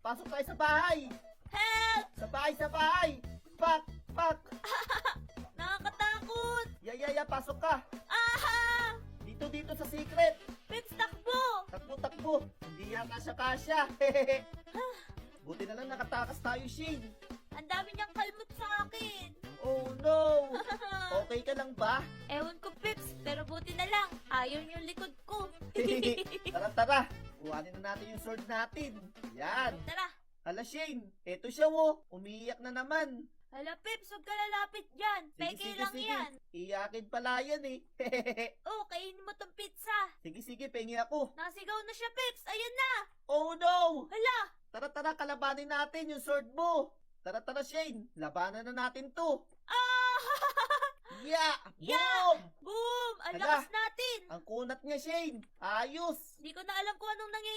Pasok tayo sa bahay! Help! Sa bahay, sa bahay! Pak! Pak! Nakakatakot! Ya, pasok ka! Ah! Dito sa secret! Pips, takbo! Takbo! Hindi yan kasya-kasya! Buti na lang nakatakas tayo, Shane! Ang dami niyang kalmot sa akin! Oh no! Okay ka lang ba? Ewan ko, Pips, pero buti na lang. Ayaw yung likod ko. Tara! Kuhanin na natin yung sword natin! Yan! Tara! Hala, Shane! Eto siya, oh! Umiiyak na naman! Hala, Pips, huwag ka lalapit dyan. Peke lang yan. Iyakin pala yan, eh! Oh, kainin mo tong pizza. Sige, pengi ako! Nasigaw na siya, Pips. Ayun na. Oh no! Hala! Tara, kalabanin natin yung sword mo! Tara, Shane! Labanan na natin to! Ah! Yeah! Yeah! Boom! Boom! Ang Hala. lakas natin. Ang kunat niya, Shane! Ayos! Hindi ko na alam kung anong nangyayari.